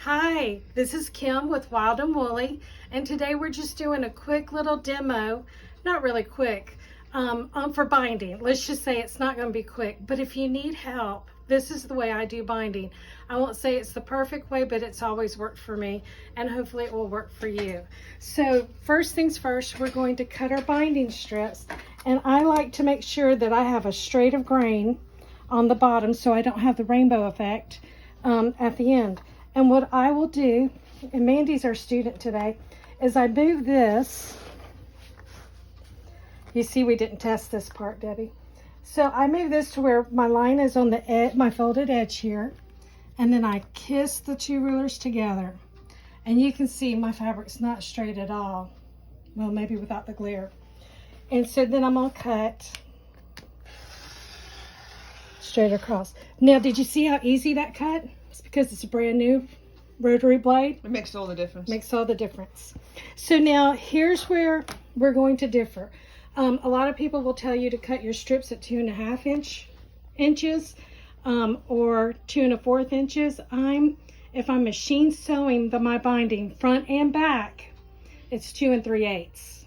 Hi, this is Kim with Wild and Woolly, and today we're just doing a quick little demo, not really quick, for binding. Let's just say it's not going to be quick, but if you need help, this is the way I do binding. I won't say it's the perfect way, but it's always worked for me, and hopefully it will work for you. So first things first, we're going to cut our binding strips, and I like to make sure that I have a straight of grain on the bottom so I don't have the rainbow effect at the end. And what I will do, and Mandy's our student today, is I move this. You see we didn't test this part, Debbie. So I move this to where my line is on the edge, my folded edge here. And then I kiss the two rulers together. And you can see my fabric's not straight at all. Well, maybe without the glare. And so then I'm going to cut straight across. Now, did you see how easy that cut? It's because it's a brand new rotary blade. It makes all the difference. Makes all the difference. So now here's where we're going to differ. A lot of people will tell you to cut your strips at 2.5 inches or 2 1/4 inches. If I'm machine sewing my binding front and back, it's 2 3/8.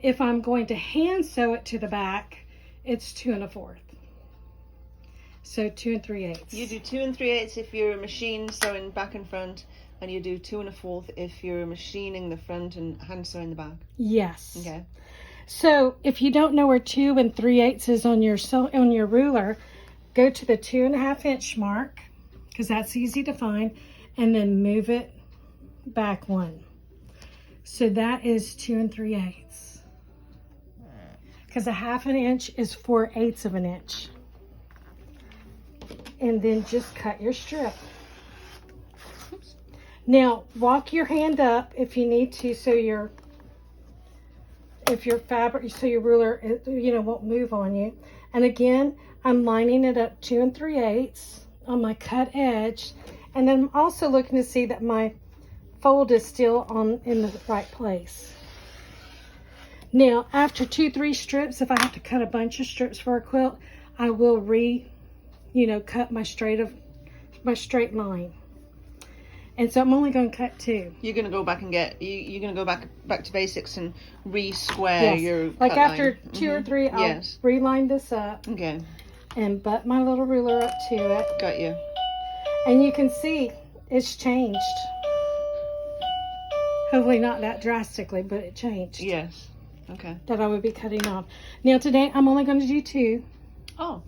If I'm going to hand sew it to the back, it's 2 1/4. So 2 3/8. You do 2 3/8 if you're machine sewing back and front, and you do 2 1/4 if you're machining the front and hand sewing the back. Yes. Okay. So if you don't know where 2 3/8 is on your ruler, go to the 2.5 inch mark, because that's easy to find, and then move it back one. So that is 2 3/8. Because 1/2 inch is 4/8 of an inch. And then just cut your strip. Now walk your hand up if you need to, so your ruler won't move on you. And again, I'm lining it up 2 3/8 on my cut edge, and then I'm also looking to see that my fold is still in the right place. Now after 2-3 strips, if I have to cut a bunch of strips for a quilt, I will cut my straight line. And so I'm only going to cut 2. You're going to go back and you're going to go back to basics and re-square your like cut after line. 2 or 3, I'll reline this up. Okay. And butt my little ruler up to it. Got you. And you can see it's changed. Hopefully not that drastically, but it changed. Yes. Okay. That I would be cutting off. Now today I'm only going to do 2. Oh.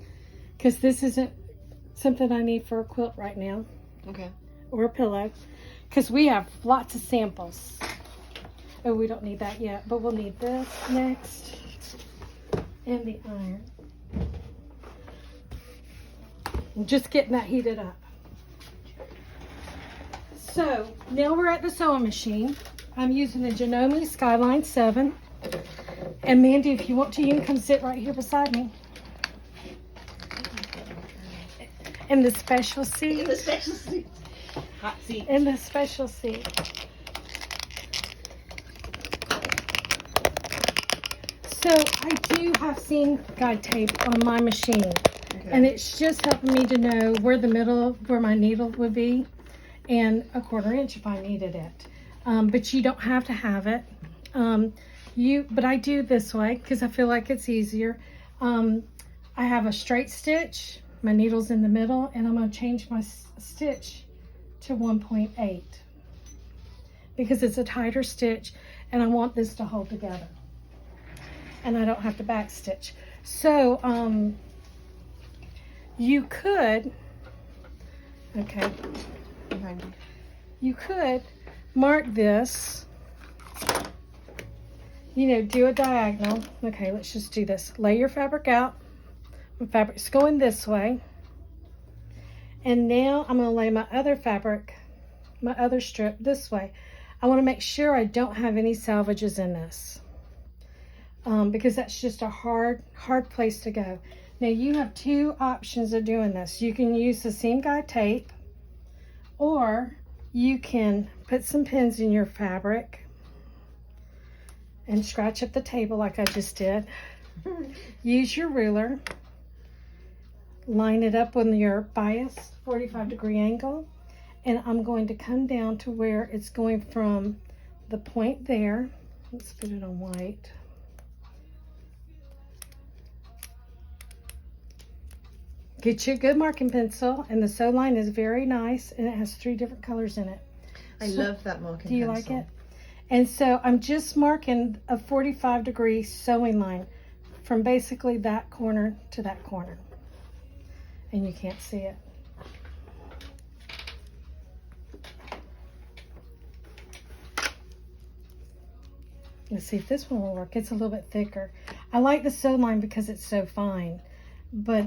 Because this isn't something I need for a quilt right now. Okay. Or a pillow. Because we have lots of samples. Oh, we don't need that yet, but we'll need this next. And the iron. I'm just getting that heated up. So, now we're at the sewing machine. I'm using the Janome Skyline 7. And Mandy, if you want to, you can come sit right here beside me. In the special seat. In the special seat. Hot seat. In the special seat. So I do have seam guide tape on my machine. Okay. And it's just helping me to know where my needle would be, and 1/4 inch if I needed it. But you don't have to have it. But I do this way because I feel like it's easier. I have a straight stitch. My needle's in the middle, and I'm going to change my stitch to 1.8 because it's a tighter stitch, and I want this to hold together. And I don't have to back stitch. So, you could mark this, do a diagonal. Okay, let's just do this. Lay your fabric out. My fabric's going this way, and now I'm going to lay my other strip this way. I want to make sure I don't have any salvages in this, because that's just a hard place to go. Now you have 2 options of doing this. You can use the seam guide tape, or you can put some pins in your fabric and scratch up the table like I just did. Use your ruler, line it up on your bias 45-degree angle, And I'm going to come down to where it's going from the point there. Let's put it on white. Get you a good marking pencil, and the sew line is very nice, and it has 3 different colors in it. I love that marking pencil. Do you like it? And so I'm just marking a 45-degree sewing line from basically that corner to that corner. And you can't see it. Let's see if this one will work. It's a little bit thicker. I like the sew line because it's so fine. But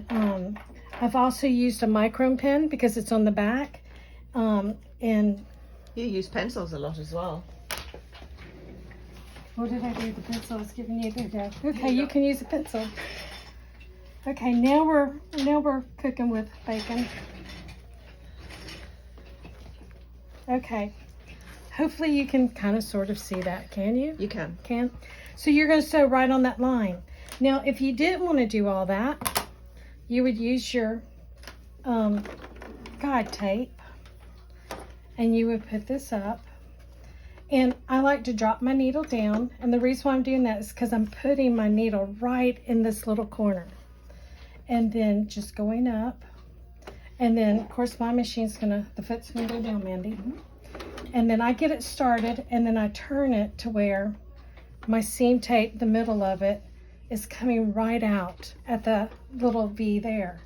I've also used a micron pen because it's on the back. And you use pencils a lot as well. What did I do with the pencil? I was giving you the okay, you can use a pencil. Okay, now we're cooking with bacon. Okay. Hopefully you can kind of sort of see that, can you? You can. Can. So you're going to sew right on that line. Now, if you didn't want to do all that, you would use your guide tape, and you would put this up. And I like to drop my needle down, and the reason why I'm doing that is because I'm putting my needle right in this little corner. And then just going up. And then, of course, my machine's the foot's going to go down, Mandy. And then I get it started, and then I turn it to where my seam tape, the middle of it, is coming right out at the little V there.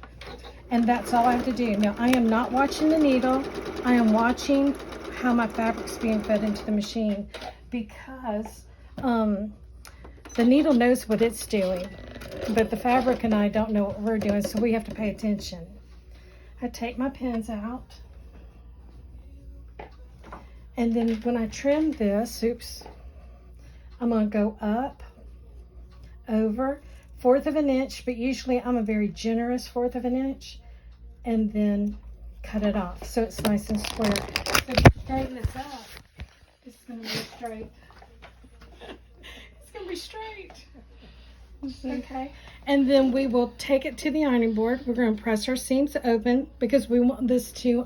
And that's all I have to do. Now, I am not watching the needle. I am watching how my fabric's being fed into the machine, because the needle knows what it's doing, but the fabric and I don't know what we're doing, so we have to pay attention. I take my pins out, and then when I trim this, oops, I'm going to go up, over, 1/4 of an inch, but usually I'm a very generous 1/4 of an inch, and then cut it off so it's nice and square. So to straighten this up, it's going to be straight. It's going to be straight. Okay, and then we will take it to the ironing board. We're going to press our seams open because we want this to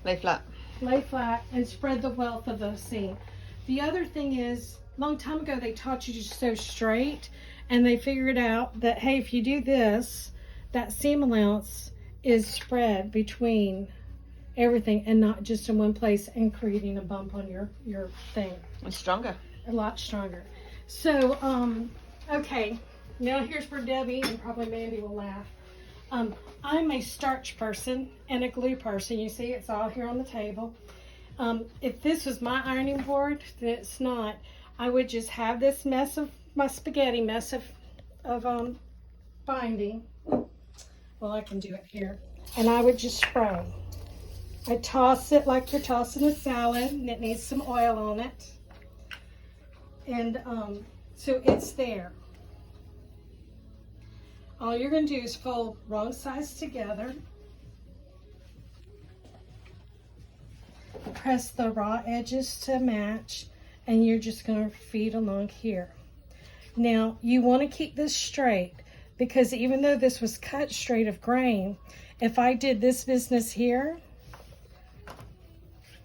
lay flat. Lay flat and spread the wealth of the seam. The other thing is, a long time ago they taught you to sew straight, and they figured out that, hey, if you do this, that seam allowance is spread between everything and not just in one place and creating a bump on your thing. It's stronger. A lot stronger. So, okay, now here's where Debbie and probably Mandy will laugh. I'm a starch person and a glue person. You see, it's all here on the table. If this was my ironing board, then it's not. I would just have this mess of my spaghetti mess of binding. Well, I can do it here. And I would just spray. I toss it like you're tossing a salad, and it needs some oil on it. And so it's there. All you're going to do is fold wrong sides together. Press the raw edges to match, and you're just going to feed along here. Now, you want to keep this straight, because even though this was cut straight of grain, if I did this business here,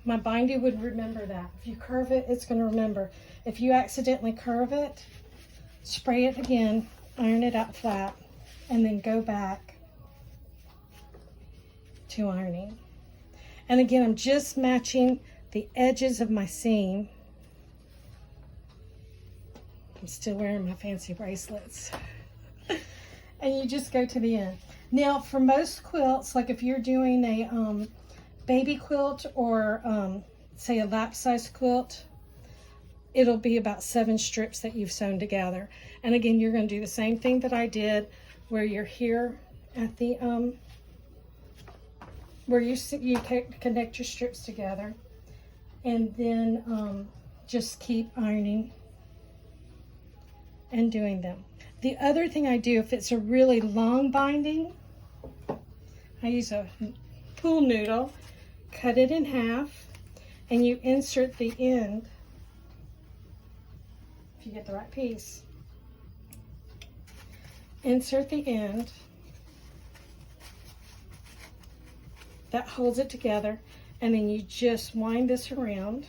my binding would remember that. If you curve it, it's going to remember. If you accidentally curve it, spray it again, iron it out flat, and then go back to ironing. And again, I'm just matching the edges of my seam. I'm still wearing my fancy bracelets. And you just go to the end. Now, for most quilts, like if you're doing a baby quilt or say a lap-size quilt, it'll be about 7 strips that you've sewn together. And again, you're going to do the same thing that I did, where you're here at the where you connect your strips together, and then just keep ironing and doing them. The other thing I do, if it's a really long binding, I use a pool noodle, cut it in half, and you insert the end, if you get the right piece. Insert the end That holds it together. And then you just wind this around.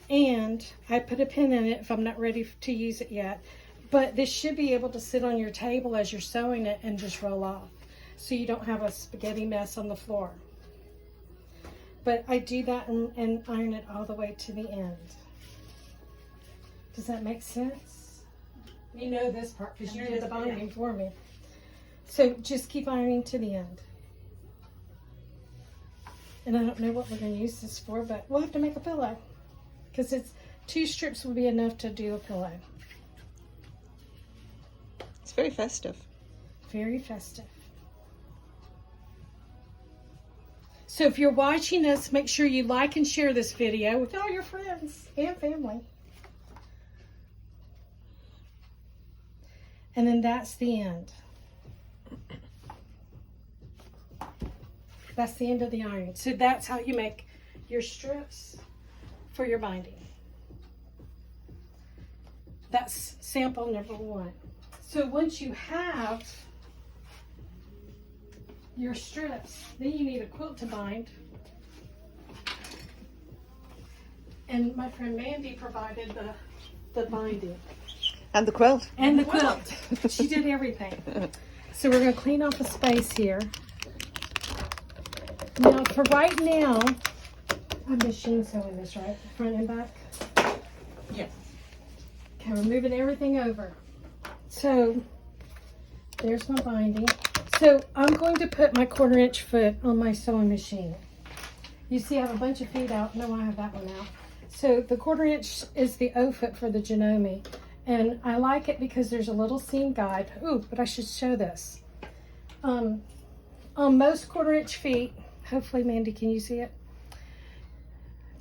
And I put a pin in it if I'm not ready to use it yet. But this should be able to sit on your table as you're sewing it and just roll off, so you don't have a spaghetti mess on the floor. But I do that and iron it all the way to the end. Does that make sense? You know this part because you did the binding for me. So just keep ironing to the end. And I don't know what we're going to use this for, but we'll have to make a pillow. Because it's 2 strips will be enough to do a pillow. It's very festive. Very festive. So if you're watching us, make sure you like and share this video with all your friends and family. And then that's the end. That's the end of the iron. So that's how you make your strips for your binding. That's sample number 1. So once you have your strips, then you need a quilt to bind. And my friend Mandy provided the binding. And the quilt. And the quilt. She did everything. So we're going to clean off the space here. Now, for right now, I'm machine sewing this, right? Front and back? Yes. Okay, we're moving everything over. So, there's my binding. So, I'm going to put my 1/4" foot on my sewing machine. You see I have a bunch of feet out. No, I have that one out. So, the 1/4" is the O foot for the Janome. And I like it because there's a little seam guide. Ooh, but I should show this. On most 1/4" feet, hopefully, Mandy, can you see it?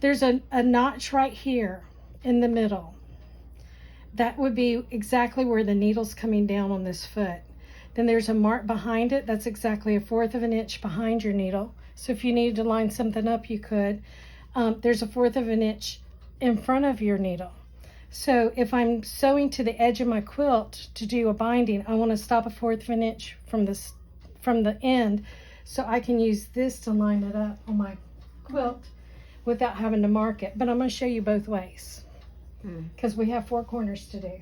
There's a notch right here in the middle. That would be exactly where the needle's coming down on this foot. Then there's a mark behind it. That's exactly 1/4 inch behind your needle. So if you needed to line something up, you could. There's 1/4 inch in front of your needle. So if I'm sewing to the edge of my quilt to do a binding, I want to stop 1/4 inch from the end, so I can use this to line it up on my quilt without having to mark it. But I'm going to show you both ways because we have 4 corners to do.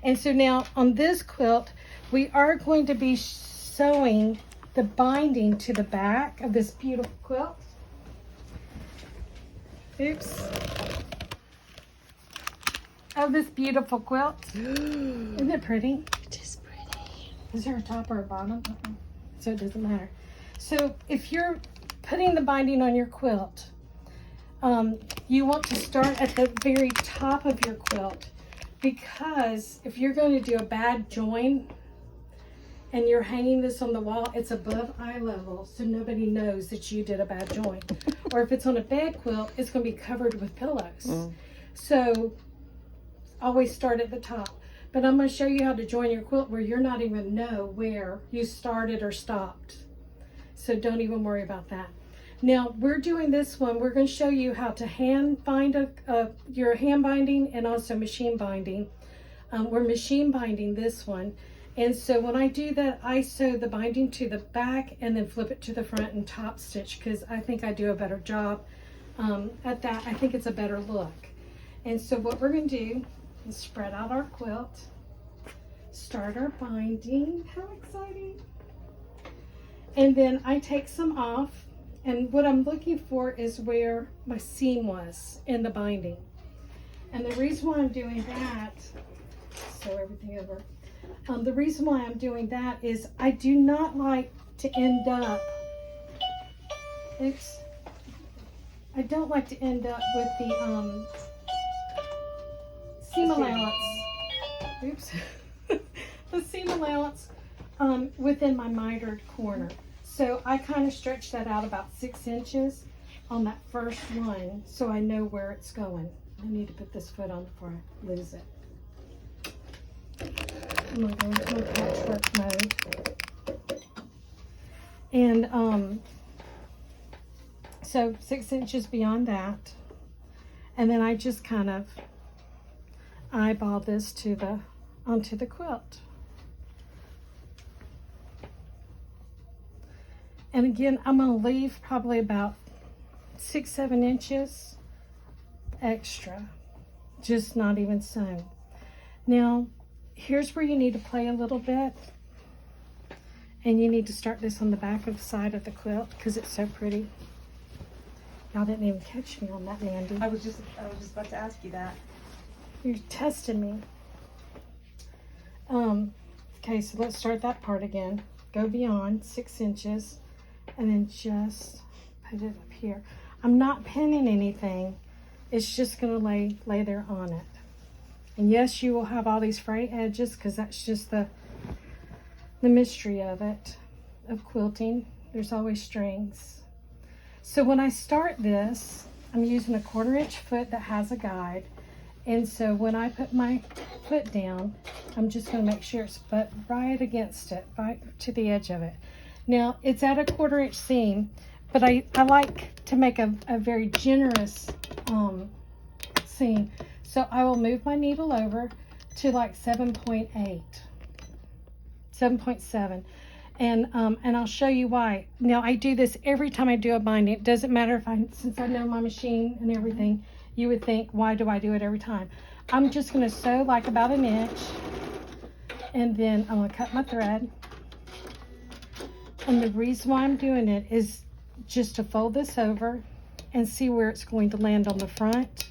And so now on this quilt, we are going to be sewing the binding to the back of this beautiful quilt. Oops. Of this beautiful quilt. Isn't it pretty? It is pretty. Is there a top or a bottom? So it doesn't matter. So if you're putting the binding on your quilt, you want to start at the very top of your quilt, because if you're going to do a bad join and you're hanging this on the wall, it's above eye level, so nobody knows that you did a bad join. Or if it's on a bed quilt, it's going to be covered with pillows. So always start at the top. But I'm going to show you how to join your quilt where you're not even know where you started or stopped. So don't even worry about that. Now we're doing this one. We're going to show you how to hand bind your hand binding and also machine binding. We're machine binding this one. And so when I do that, I sew the binding to the back and then flip it to the front and top stitch, because I think I do a better job at that. I think it's a better look. And so what we're going to do is spread out our quilt, start our binding. How exciting. And then I take some off, and what I'm looking for is where my seam was in the binding. And the reason why I'm doing that, sew everything over. The reason why I'm doing that is I do not like to end up, oops, I don't like to end up with the seam allowance, oops, the seam allowance within my mitered corner. So I kind of stretch that out about 6 inches on that first one, so I know where it's going. I need to put this foot on before I lose it. I'm going to go into my patchwork mode. And so 6 inches beyond that. And then I just kind of eyeball this to onto the quilt. And again, I'm going to leave probably about 6-7 inches extra, just not even sewn. Now, here's where you need to play a little bit. And you need to start this on the back of the side of the quilt because it's so pretty. Y'all didn't even catch me on that, Mandy. I was just about to ask you that. You're testing me. Okay, so let's start that part again. Go beyond 6 inches and then just put it up here. I'm not pinning anything. It's just gonna lay there on it. And yes, you will have all these frayed edges because that's just the mystery of it, of quilting. There's always strings. So when I start this, I'm using a 1/4 inch foot that has a guide. And so when I put my foot down, I'm just going to make sure it's butt right against it, right to the edge of it. Now, it's at a 1/4 inch seam, but I like to make a very generous seam. So I will move my needle over to like 7.8. 7.7, and I'll show you why. Now I do this every time I do a binding. It doesn't matter since I know my machine and everything. You would think, why do I do it every time? I'm just going to sew like about 1 inch, and then I'm going to cut my thread. And the reason why I'm doing it is just to fold this over and see where it's going to land on the front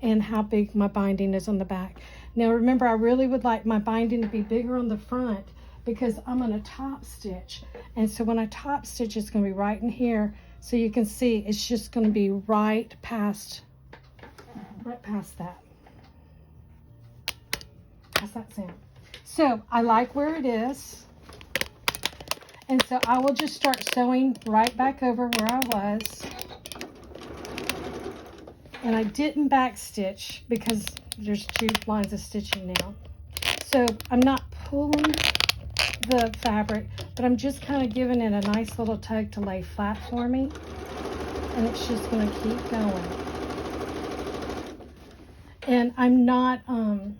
and how big my binding is on the back. Now remember, I really would like my binding to be bigger on the front because I'm going to top stitch. And so when I top stitch, it's going to be right in here. So you can see it's just going to be right past that. How's that sound? So I like where it is. And so I will just start sewing right back over where I was. And I didn't back stitch because there's 2 lines of stitching now. So I'm not pulling the fabric, but I'm just kind of giving it a nice little tug to lay flat for me. And it's just going to keep going. And I'm not, I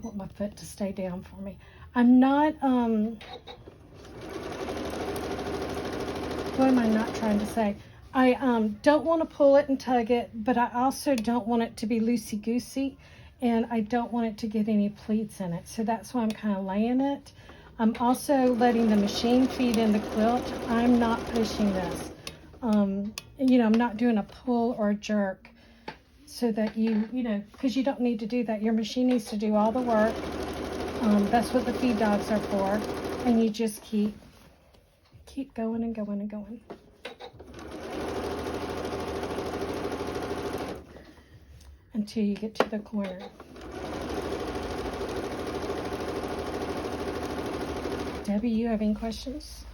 want my foot to stay down for me. I'm not, what am I not trying to say? I don't want to pull it and tug it, but I also don't want it to be loosey-goosey, and I don't want it to get any pleats in it. So that's why I'm kind of laying it. I'm also letting the machine feed in the quilt. I'm not pushing this. You know, I'm not doing a pull or a jerk so that you know, because you don't need to do that. Your machine needs to do all the work. That's what the feed dogs are for. And you just keep going and going and going. Until you get to the corner. Debbie, you have any questions?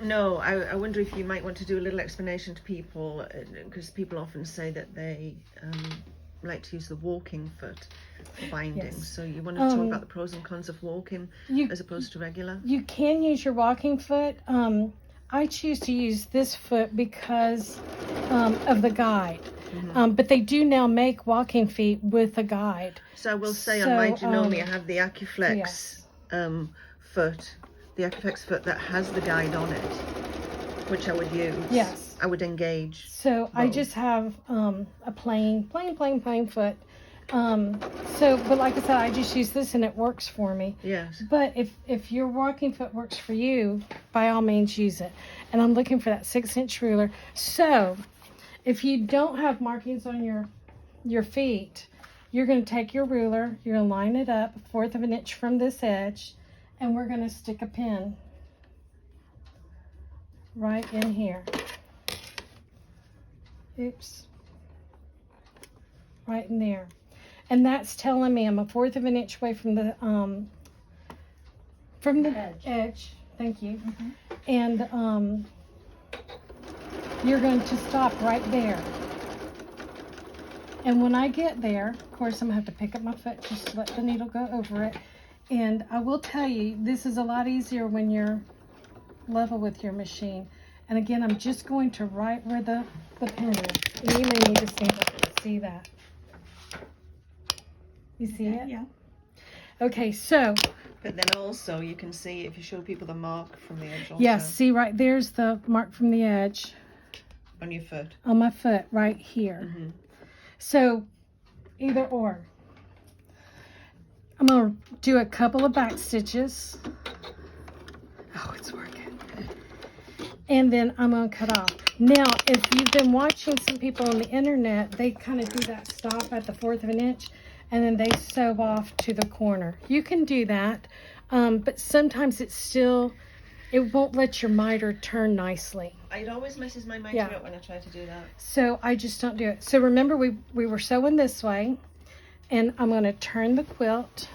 No, I wonder if you might want to do a little explanation to people, because people often say that they like to use the walking foot for binding. Yes. So you want to talk about the pros and cons of walking as opposed to regular? You can use your walking foot. I choose to use this foot because of the guide. Mm-hmm. But they do now make walking feet with a guide. So I will say on my Janome I have the Acuflex foot. The Acuflex foot that has the guide on it, which I would use. Yes. I would engage. So both. I just have a plain foot. But like I said, I just use this and it works for me. Yes. But if your walking foot works for you, by all means use it. And I'm looking for that 6-inch ruler. So if you don't have markings on your feet, you're going to take your ruler, you're going to line it up 1/4 of an inch from this edge, and we're going to stick a pin right in here. Oops. Right in there. And that's telling me I'm 1/4 of an inch away from the edge. Thank you. Mm-hmm. And you're going to stop right there. And when I get there, of course, I'm going to have to pick up my foot just to let the needle go over it. And I will tell you, this is a lot easier when you're level with your machine. And again, I'm just going to right where the pin is. And you may need to stand up to see that. You see it? Yeah. Okay, so But then also you can see if you show people the mark from the edge also. Yes, see right there's the mark from the edge. On your foot. On my foot, right here. Mm-hmm. So, either or. I'm going to do a couple of back stitches. Oh, it's working. And then I'm going to cut off. Now, if you've been watching some people on the internet, they kind of do that stop at the 1/4 of an inch, and then they sew off to the corner. You can do that, but sometimes it won't let your miter turn nicely. It always messes my miter up when I try to do that. So I just don't do it. So remember, we were sewing this way, and I'm going to turn the quilt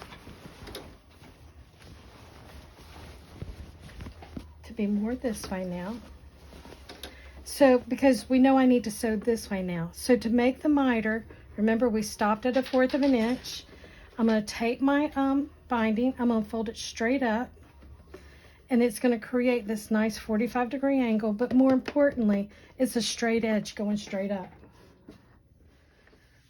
to be more this way now. So, because we know I need to sew this way now. So to make the miter, remember we stopped at a 1/4 of an inch. I'm going to take my binding, I'm going to fold it straight up, and it's going to create this nice 45-degree angle, but more importantly, it's a straight edge going straight up.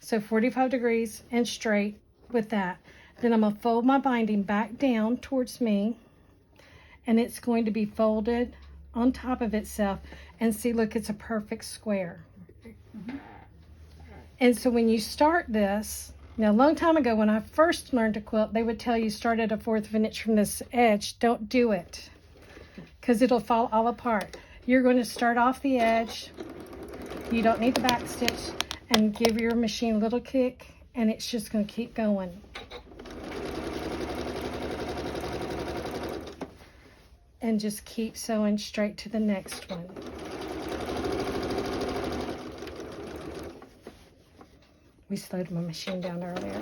So 45 degrees and straight with that. Then I'm going to fold my binding back down towards me, and it's going to be folded on top of itself. And see, look, it's a perfect square. And so when you start this, now a long time ago when I first learned to quilt, they would tell you start at a 1/4 of an inch from this edge. Don't do it, because it'll fall all apart. You're going to start off the edge. You don't need the back stitch, and give your machine a little kick, and it's just going to keep going. And just keep sewing straight to the next one. We slowed my machine down earlier.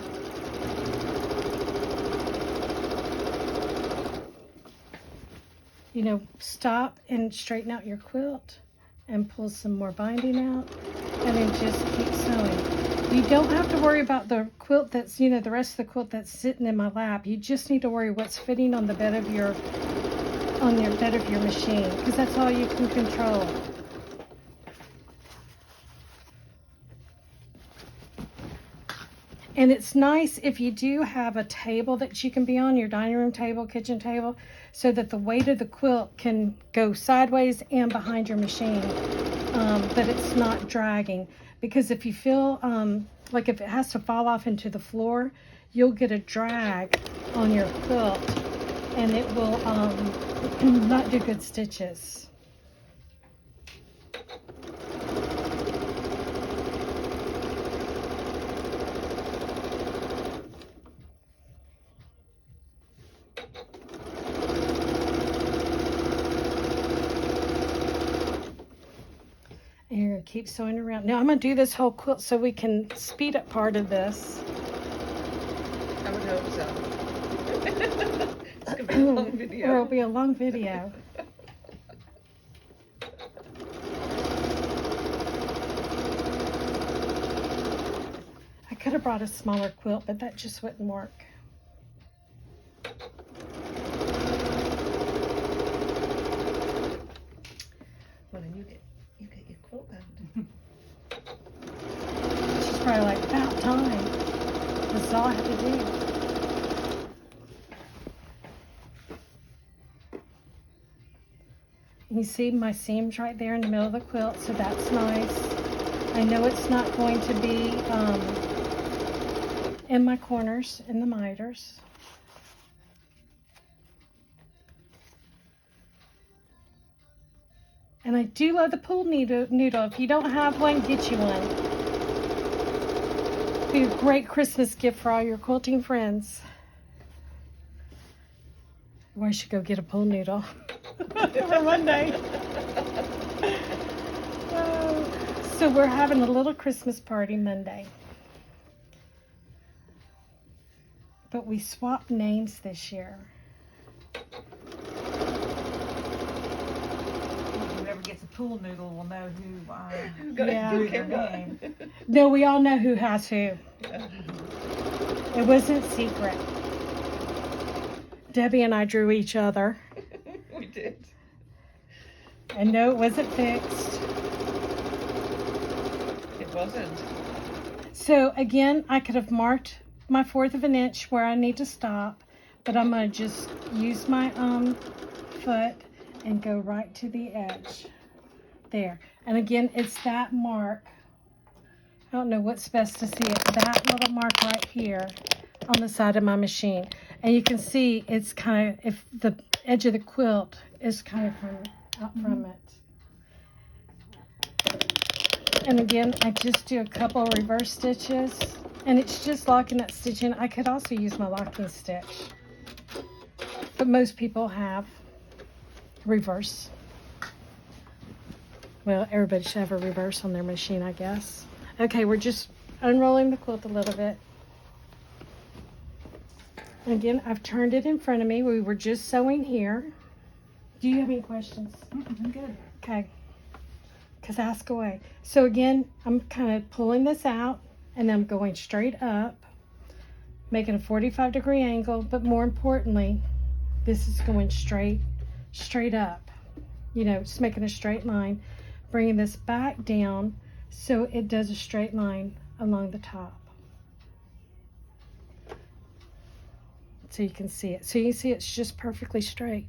You know, stop and straighten out your quilt and pull some more binding out, and then just keep sewing. You don't have to worry about the quilt that's, you know, the rest of the quilt that's sitting in my lap. You just need to worry what's fitting on the bed of your machine, because that's all you can control. And it's nice if you do have a table that you can be on, your dining room table, kitchen table, so that the weight of the quilt can go sideways and behind your machine, but it's not dragging. Because if you feel like if it has to fall off into the floor, you'll get a drag on your quilt, and it will not do good stitches. And you're going to keep sewing around. Now I'm going to do this whole quilt so we can speed up part of this. I would hope so. It's going to be a long video. It'll be a long video. I could have brought a smaller quilt, but that just wouldn't work. Well, then you get your quilt bound. She's probably like, about time. That's all I have to do. You see my seams right there in the middle of the quilt, so that's nice. I know it's not going to be in my corners, in the miters. And I do love the pool noodle. If you don't have one, get you one. Be a great Christmas gift for all your quilting friends. Or I should go get a pool noodle for Monday. So we're having a little Christmas party Monday. But we swapped names this year. Whoever gets a pool noodle will know who Yeah. their name. No, we all know who has who. It wasn't secret. Debbie and I drew each other. We did. And no, it wasn't fixed. It wasn't. So again, I could have marked my 1/4 of an inch where I need to stop, but I'm going to just use my foot and go right to the edge there. And again, it's that mark. I don't know what's best to see. It's that little mark right here on the side of my machine. And you can see it's kind of, if the edge of the quilt is kind of out from it. And again, I just do a couple of reverse stitches, and it's just locking that stitch in. I could also use my locking stitch, but most people have reverse. Well, everybody should have a reverse on their machine, I guess. Okay, we're just unrolling the quilt a little bit. Again, I've turned it in front of me. We were just sewing here. Do you have any questions? I'm good. Okay. Because ask away. So again, I'm kind of pulling this out, and then I'm going straight up, making a 45-degree angle, but more importantly, this is going straight up. You know, just making a straight line, bringing this back down so it does a straight line along the top. So you can see it. So you can see it's just perfectly straight.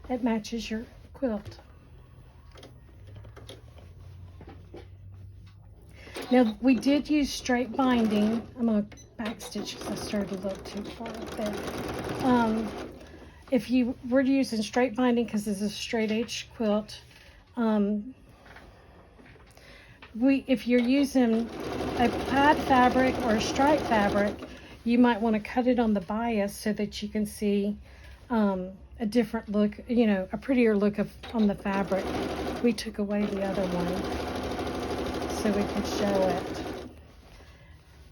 It matches your quilt. Now, we did use straight binding. I'm going to backstitch because I started a little too far up there. If you were using straight binding, because this is a straight edge quilt, if you're using a plaid fabric or a stripe fabric, you might want to cut it on the bias so that you can see a different look, you know, a prettier look on the fabric. We took away the other one so we could show it.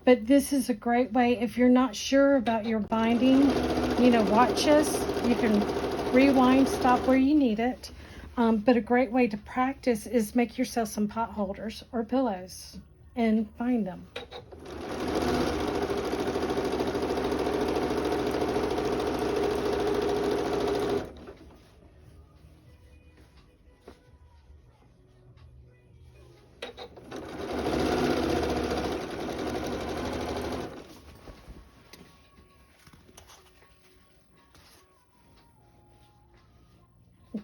But this is a great way, if you're not sure about your binding, you know, watch us. You can rewind, stop where you need it. But a great way to practice is make yourself some pot holders or pillows and bind them.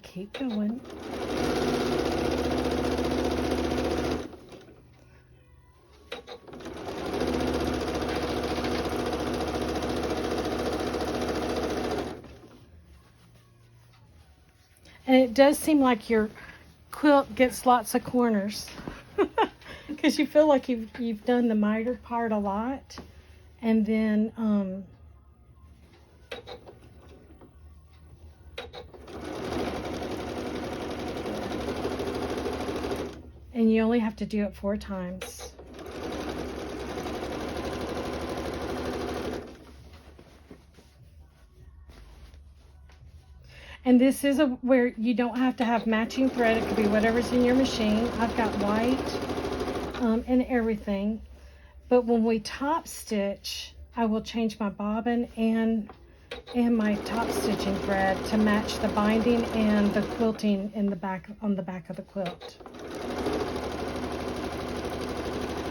Keep going. And it does seem like your quilt gets lots of corners because you feel like you've done the miter part a lot, and then and you only have to do it 4 times. And this is where you don't have to have matching thread. It could be whatever's in your machine. I've got white and everything. But when we top stitch, I will change my bobbin and my top stitching thread to match the binding and the quilting in the back, on the back of the quilt.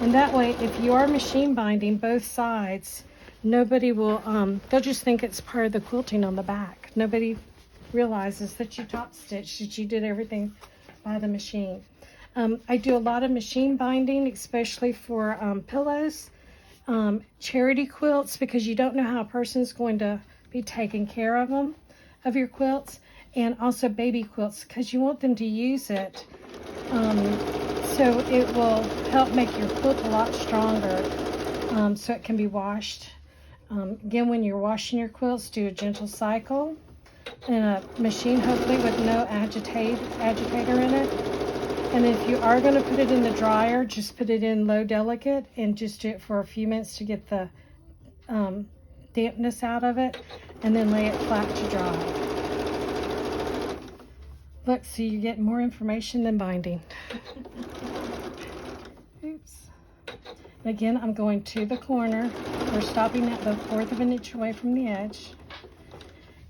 And that way, if you are machine binding both sides, nobody will, they'll just think it's part of the quilting on the back. Nobody realizes that you top stitched, that you did everything by the machine. I do a lot of machine binding, especially for pillows, charity quilts, because you don't know how a person's going to be taking care of them, of your quilts, and also baby quilts, because you want them to use it. So it will help make your quilt a lot stronger, so it can be washed. Again, when you're washing your quilts, do a gentle cycle in a machine, hopefully with no agitator in it. And if you are going to put it in the dryer, just put it in low delicate and just do it for a few minutes to get the dampness out of it, and then lay it flat to dry. Look, so you get more information than binding. Oops. Again, I'm going to the corner. We're stopping at the 1/4 of an inch away from the edge.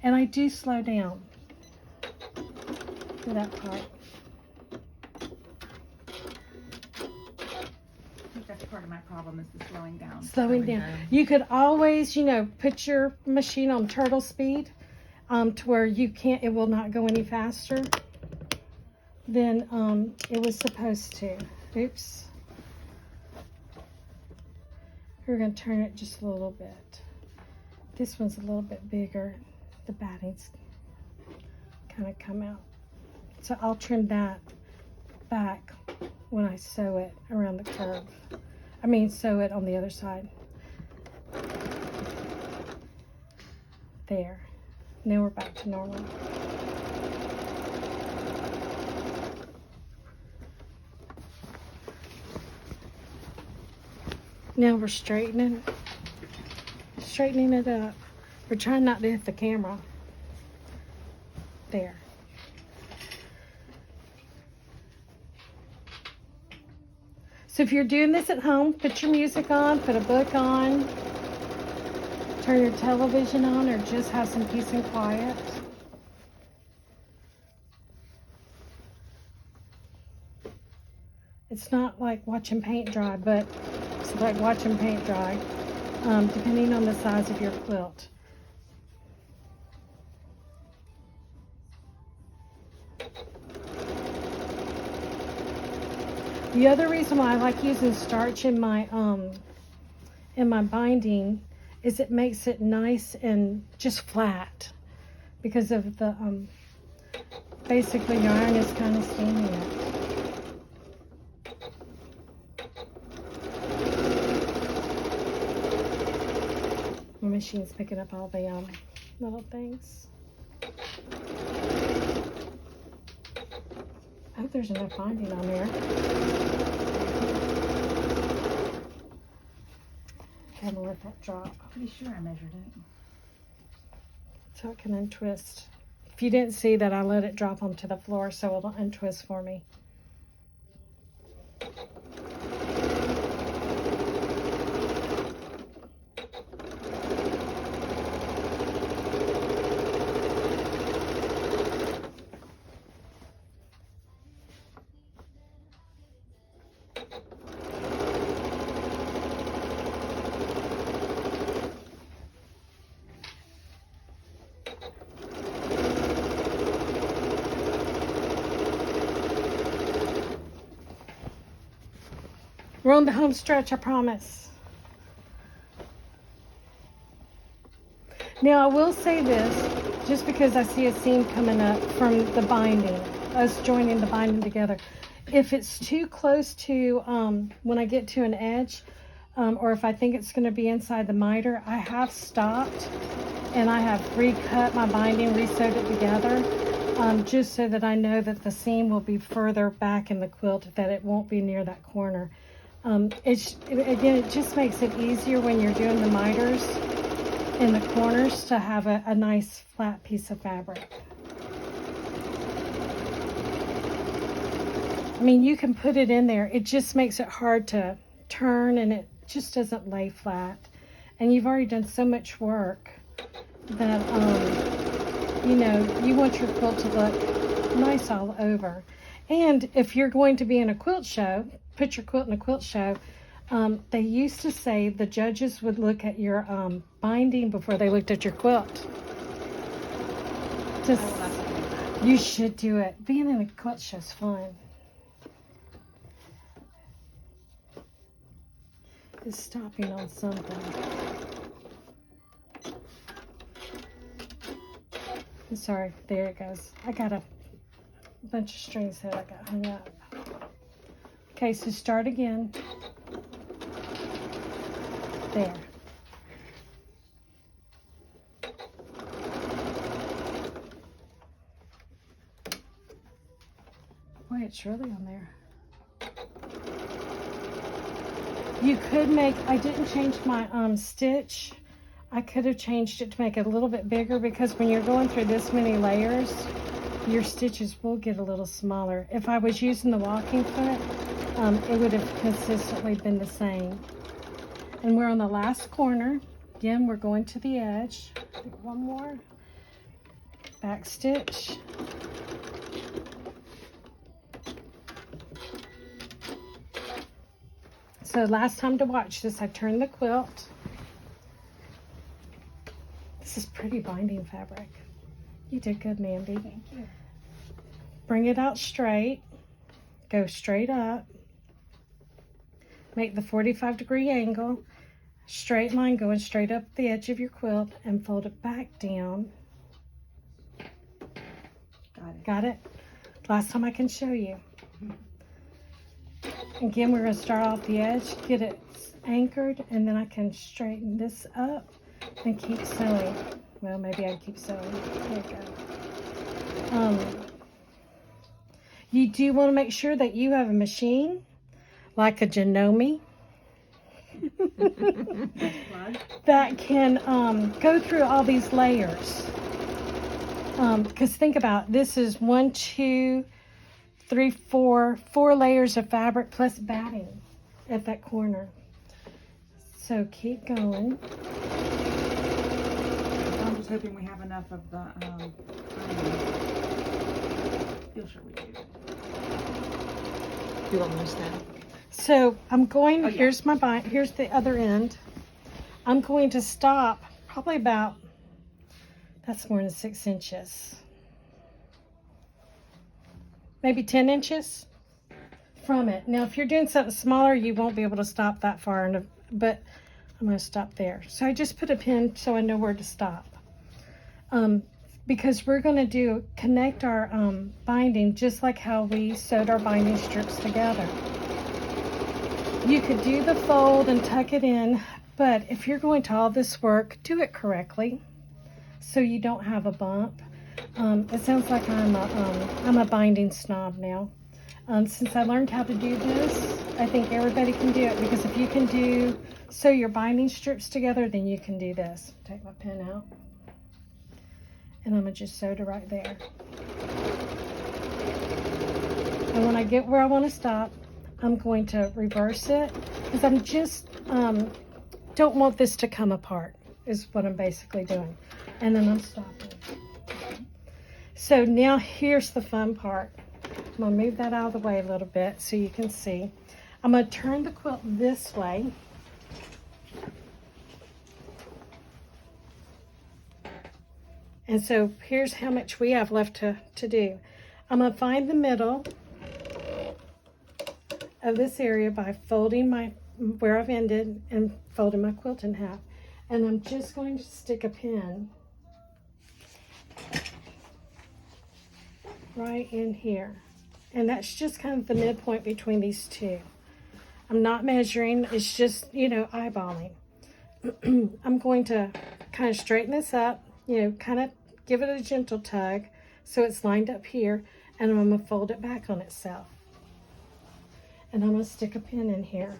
And I do slow down for that part. part of my problem is the slowing down. Slowing down. You could always, put your machine on turtle speed, to where it will not go any faster than it was supposed to. Oops. We're going to turn it just a little bit. This one's a little bit bigger. The batting's kind of come out. So I'll trim that back when I sew it around the curve. Sew it on the other side. There. Now we're back to normal. Now we're straightening it up. We're trying not to hit the camera. There. So if you're doing this at home, put your music on, put a book on, turn your television on, or just have some peace and quiet. It's not like watching paint dry, but it's like watching paint dry, depending on the size of your quilt. The other reason why I like using starch in my binding is it makes it nice and just flat, because of the basically your iron is kind of steaming it. My machine's picking up all the little things. I hope there's enough binding on there. I'm gonna let that drop. Pretty sure I measured it. So it can untwist. If you didn't see that, I let it drop onto the floor so it'll untwist for me. We're on the home stretch, I promise. Now I will say this, just because I see a seam coming up from the binding, us joining the binding together. If it's too close to, when I get to an edge, or if I think it's going to be inside the miter, I have stopped and I have recut my binding, resewed it together, just so that I know that the seam will be further back in the quilt, that it won't be near that corner. It just makes it easier when you're doing the miters in the corners to have a nice flat piece of fabric. You can put it in there. It just makes it hard to turn, and it just doesn't lay flat. And you've already done so much work that, you want your quilt to look nice all over. And if you're going to be in a quilt show, put your quilt in a quilt show, they used to say the judges would look at your binding before they looked at your quilt. You should do it. Being in a quilt show is fun. It's stopping on something. I'm sorry, there it goes. I got a bunch of strings that I got hung up. Okay, so start again. There. Boy, it's really on there. You could make, I didn't change my stitch. I could have changed it to make it a little bit bigger, because when you're going through this many layers, your stitches will get a little smaller. If I was using the walking foot, it would have consistently been the same. And we're on the last corner. Again, we're going to the edge. One more. Back stitch. So last time to watch this, I turned the quilt. This is pretty binding fabric. You did good, Mandy. Thank you. Bring it out straight. Go straight up. Make the 45-degree angle. Straight line going straight up the edge of your quilt and fold it back down. Got it. Got it? Last time I can show you. Again, we're going to start off the edge, get it anchored, and then I can straighten this up and keep sewing. Well, maybe I can keep sewing. There you go. You do want to make sure that you have a machine, like a Janome, that can go through all these layers. Because think about it, this is 1, 2, 3, 4 layers of fabric plus batting at that corner. So keep going. I'm just hoping we have enough of the feel sure we do. You want me to stand? So I'm going, Oh, yeah. here's the other end. I'm going to stop probably about, that's more than 6 inches. Maybe 10 inches from it. Now, if you're doing something smaller, you won't be able to stop that far, but I'm going to stop there. So I just put a pin so I know where to stop. Because we're going to connect our binding just like how we sewed our binding strips together. You could do the fold and tuck it in, but if you're going to all this work, do it correctly so you don't have a bump. It sounds like I'm a binding snob now. Since I learned how to do this, I think everybody can do it, because if you can sew your binding strips together, then you can do this. Take my pin out. And I'm going to just sew it right there. And when I get where I want to stop, I'm going to reverse it, because I'm just, don't want this to come apart, is what I'm basically doing. And then I'm stopping. So now here's the fun part. I'm going to move that out of the way a little bit so you can see. I'm going to turn the quilt this way. And so here's how much we have left to do. I'm going to find the middle of this area by folding where I've ended and folding my quilt in half. And I'm just going to stick a pin right in here. And that's just kind of the midpoint between these two. I'm not measuring, it's just, eyeballing. I'm going to kind of straighten this up, kind of give it a gentle tug so it's lined up here, and I'm going to fold it back on itself. And I'm going to stick a pin in here.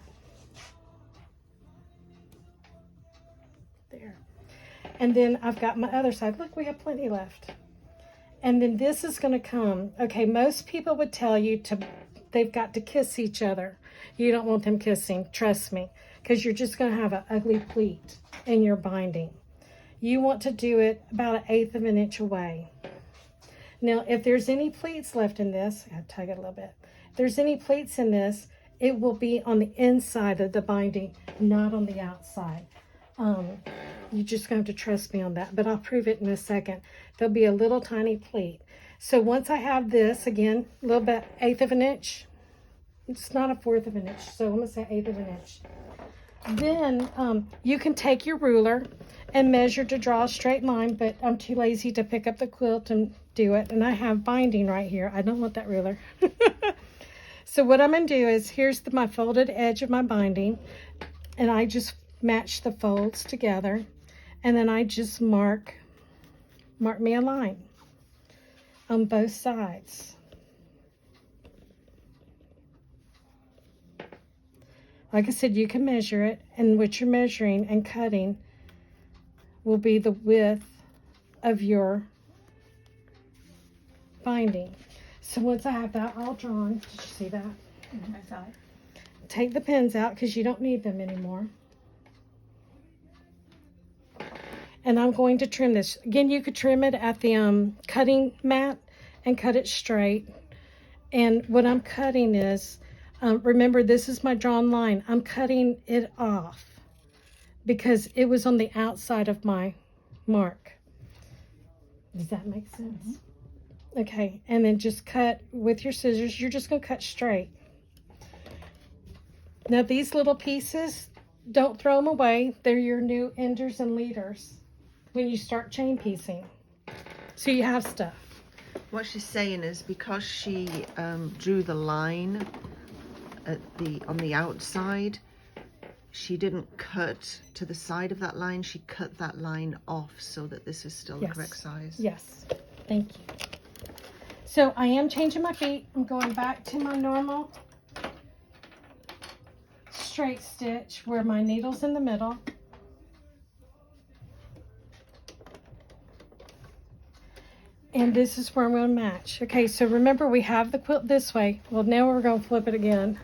There. And then I've got my other side. Look, we have plenty left. And then this is going to come. Okay, most people would tell you they've got to kiss each other. You don't want them kissing, trust me, because you're just going to have an ugly pleat in your binding. You want to do it about 1/8 of an inch away. Now, if there's any pleats left in this, I gotta tug it a little bit. If there's any pleats in this, it will be on the inside of the binding, not on the outside. You're just going to have to trust me on that, but I'll prove it in a second. There'll be a little tiny pleat. So once I have this, again, a little bit, 1/8 of an inch. It's not 1/4 of an inch, so I'm going to say 1/8 of an inch. Then you can take your ruler and measure to draw a straight line, but I'm too lazy to pick up the quilt and do it. And I have binding right here. I don't want that ruler. So what I'm going to do is, here's my folded edge of my binding, and I just match the folds together, and then I just mark me a line on both sides. Like I said, you can measure it, and what you're measuring and cutting will be the width of your binding. So once I have that all drawn, did you see that? I saw it. Take the pins out because you don't need them anymore. And I'm going to trim this. Again, you could trim it at the cutting mat and cut it straight. And what I'm cutting is, Remember, this is my drawn line. I'm cutting it off because it was on the outside of my mark. Does that make sense? Mm-hmm. Okay, and then just cut with your scissors. You're just going to cut straight. Now these little pieces, don't throw them away. They're your new enders and leaders when you start chain piecing. So you have stuff. What she's saying is because she drew the line on the outside, she didn't cut to the side of that line. She cut that line off so that this is still the correct size. Yes, thank you. So I am changing my feet. I'm going back to my normal straight stitch where my needle's in the middle. And this is where I'm going to match. Okay, so remember we have the quilt this way. Well, now we're going to flip it again.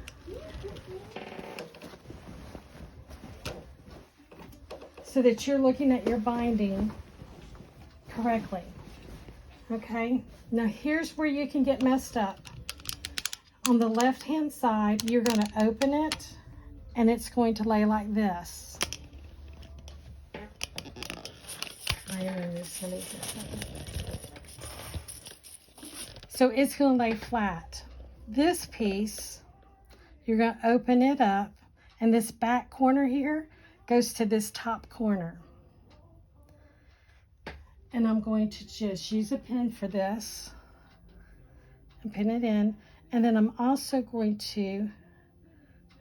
So that you're looking at your binding correctly. Okay, now here's where you can get messed up. On the left hand side, you're going to open it and it's going to lay like this. So it's going to lay flat. This piece, you're going to open it up, and this back corner here goes to this top corner. And I'm going to just use a pin for this and pin it in. And then I'm also going to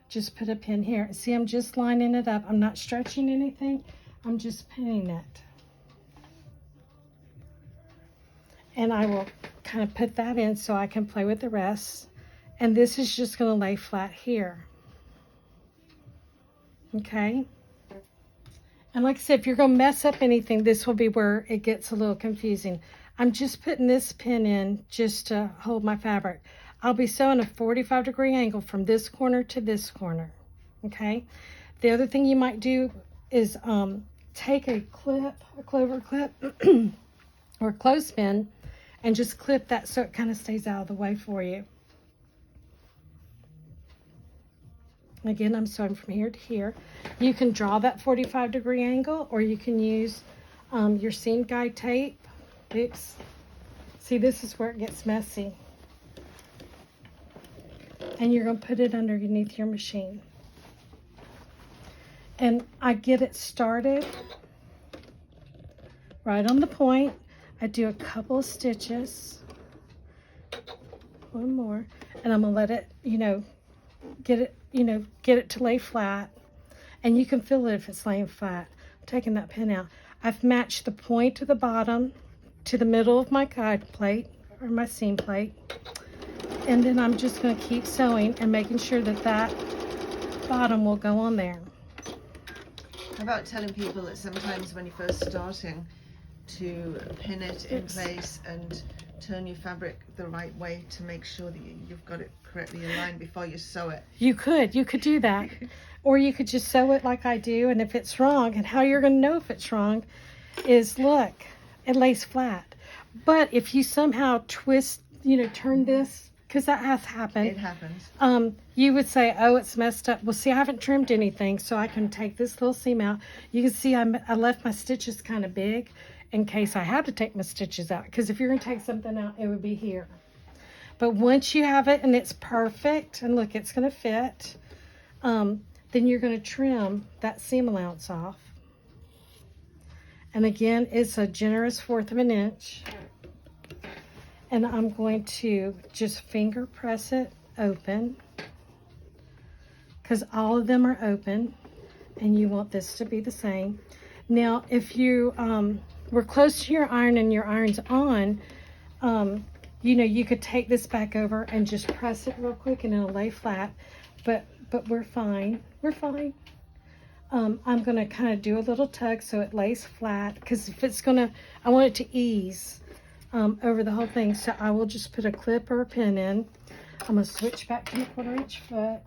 just put a pin here. See, I'm just lining it up. I'm not stretching anything. I'm just pinning it. And I will kind of put that in so I can play with the rest. And this is just going to lay flat here. Okay. And like I said, if you're going to mess up anything, this will be where it gets a little confusing. I'm just putting this pin in just to hold my fabric. I'll be sewing a 45-degree angle from this corner to this corner. Okay. The other thing you might do is take a clip, a clover clip, or a clothespin, and just clip that so it kind of stays out of the way for you. Again, I'm sewing from here to here. You can draw that 45-degree angle, or you can use your seam guide tape. Oops. See, this is where it gets messy. And you're going to put it underneath your machine. And I get it started right on the point. I do a couple of stitches, one more, and I'm gonna let it, get it to lay flat. And you can feel it if it's laying flat. I'm taking that pin out. I've matched the point of the bottom to the middle of my guide plate or my seam plate. And then I'm just gonna keep sewing and making sure that that bottom will go on there. How about telling people that sometimes when you're first starting, to pin it in place and turn your fabric the right way to make sure that you've got it correctly aligned before you sew it. You could do that. Or you could just sew it like I do, and if it's wrong, and how you're going to know if it's wrong is, look, it lays flat. But if you somehow twist, turn this, because that has happened. It happens. You would say, oh, it's messed up. Well, see, I haven't trimmed anything, so I can take this little seam out. You can see I left my stitches kind of big in case I had to take my stitches out, because if you're going to take something out, it would be here. But once you have it and it's perfect, and look, it's going to fit, then you're going to trim that seam allowance off. And again, it's a generous 1/4 of an inch. And I'm going to just finger press it open, because all of them are open, and you want this to be the same. Now, if you we're close to your iron and your iron's on, you could take this back over and just press it real quick and it'll lay flat, but we're fine. We're fine. I'm going to kind of do a little tug so it lays flat, because if it's I want it to ease over the whole thing. So I will just put a clip or a pin in. I'm going to switch back to the 1/4 inch foot.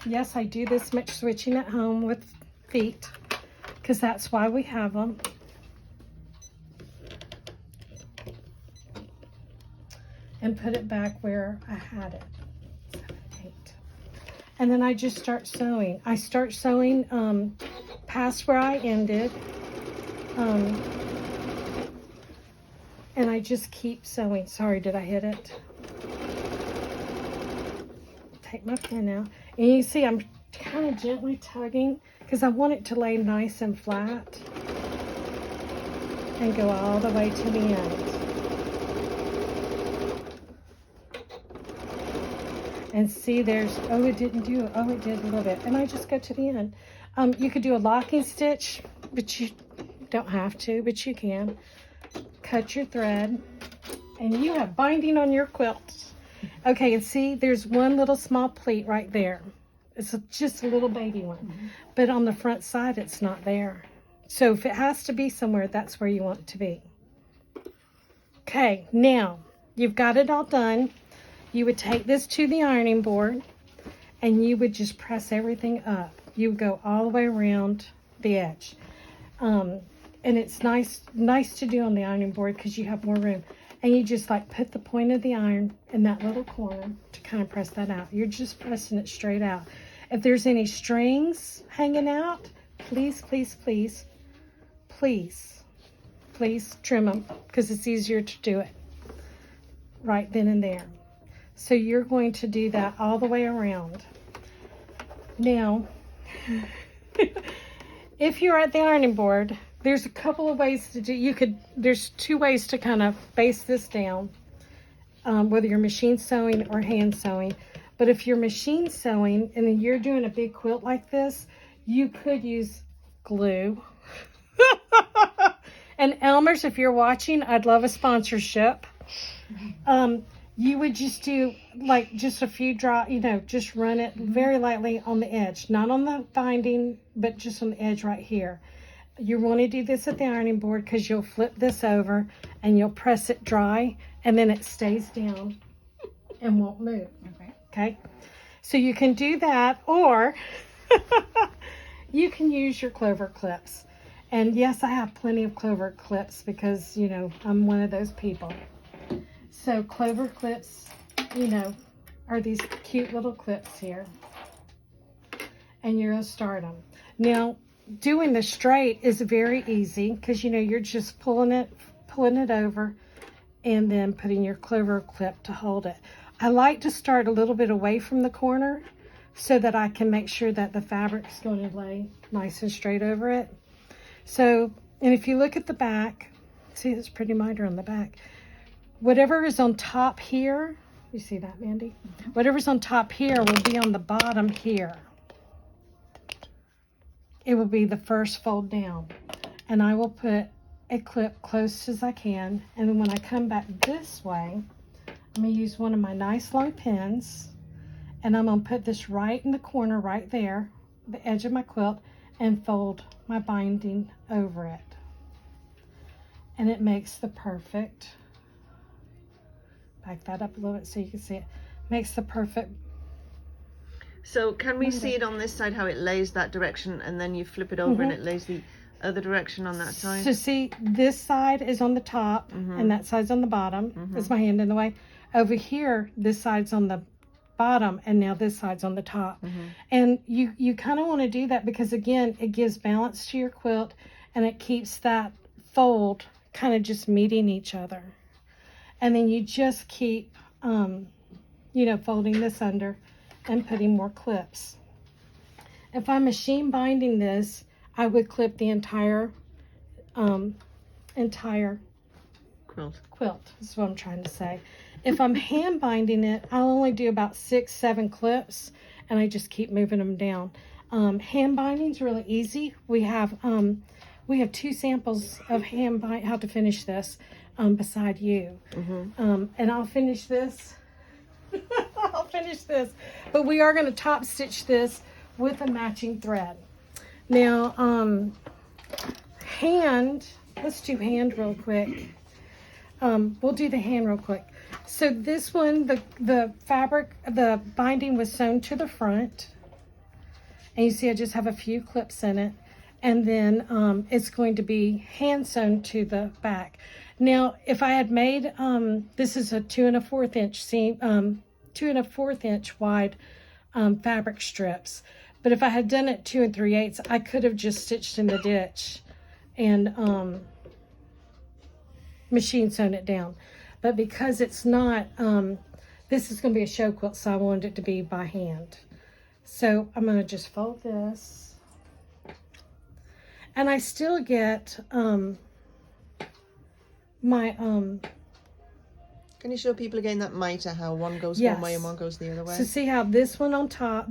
Yes, I do this much switching at home with feet, because that's why we have them. And put it back where I had it. 7, 8. and then I just start sewing. I start sewing past where I ended, and I just keep sewing. Sorry, did I hit it? Take my pin out, and you see I'm kind of gently tugging because I want it to lay nice and flat and go all the way to the end. And see, there's, oh, it didn't do it. Oh, it did a little bit. And I just go to the end. You could do a locking stitch, but you don't have to, but you can. Cut your thread, and you have binding on your quilt. Okay, and see, there's one little small pleat right there. It's just a little baby one. But on the front side, it's not there. So if it has to be somewhere, that's where you want it to be. Okay, now, you've got it all done. You would take this to the ironing board, and you would just press everything up. You would go all the way around the edge. And it's nice to do on the ironing board because you have more room. And you just like put the point of the iron in that little corner to kind of press that out. You're just pressing it straight out. If there's any strings hanging out, please, please, please, please, please trim them because it's easier to do it right then and there. So you're going to do that all the way around. Now, if you're at the ironing board, there's a couple of ways to do, there's two ways to kind of base this down, whether you're machine sewing or hand sewing. But if you're machine sewing and then you're doing a big quilt like this, you could use glue. And Elmer's, if you're watching, I'd love a sponsorship. You would just do like just a few drop, just run it very lightly on the edge, not on the binding, but just on the edge right here. You want to do this at the ironing board because you'll flip this over and you'll press it dry and then it stays down and won't move. Okay. So you can do that, or you can use your clover clips. And yes, I have plenty of clover clips because, I'm one of those people. So clover clips, are these cute little clips here. And you're going to start them. Now, doing the straight is very easy because, you're just pulling it over and then putting your clover clip to hold it. I like to start a little bit away from the corner so that I can make sure that the fabric's going to lay nice and straight over it. So, and if you look at the back, see it's pretty miter on the back. Whatever is on top here, you see that, Mandy? Whatever's on top here will be on the bottom here. It will be the first fold down. And I will put a clip close as I can. And then when I come back this way, I'm going to use one of my nice long pins. And I'm going to put this right in the corner right there, the edge of my quilt, and fold my binding over it. And it makes the perfect, back that up a little bit so you can see it, makes the perfect. So can we see it on this side, how it lays that direction, and then you flip it over and it lays the other direction on that side? So see, this side is on the top and that side's on the bottom. Is my hand in the way? Over here, this side's on the bottom and now this side's on the top. And you kind of want to do that because, again, it gives balance to your quilt and it keeps that fold kind of just meeting each other. And then you just keep, folding this under and putting more clips. If I'm machine binding this, I would clip the entire quilt. That's what I'm trying to say. If I'm hand binding it, I'll only do about 6-7 clips, and I just keep moving them down. Hand binding is really easy. We have 2 samples of how to finish this beside you, and I'll finish this. I'll finish this, but we are going to top stitch this with a matching thread. Now, let's do hand real quick. We'll do the hand real quick. So this one, the fabric, the binding was sewn to the front, and you see I just have a few clips in it, and then it's going to be hand sewn to the back. Now, if I had made, this is a 2 1/4 inch seam, 2 1/4 inch wide fabric strips. But if I had done it 2 3/8, I could have just stitched in the ditch and machine sewn it down. But because it's not, this is going to be a show quilt, so I wanted it to be by hand. So I'm going to just fold this. And I still get my Can you show people again that mitre, how one goes Yes. one way and one goes the other way? So see how this one's on top.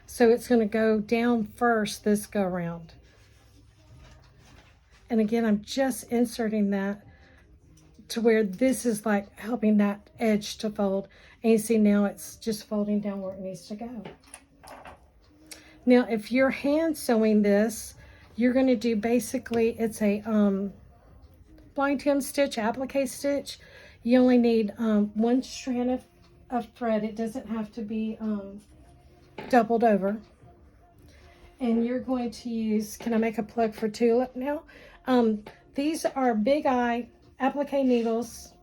So it's going to go down first this go around. And again, I'm just inserting that to where this is like helping that edge to fold. And you see now it's just folding down where it needs to go. Now, if you're hand sewing this, you're going to do basically, it's a blind hem stitch, applique stitch. You only need 1 strand of thread. It doesn't have to be doubled over. And you're going to use, can I make a plug for Tulip now? These are Big Eye applique needles,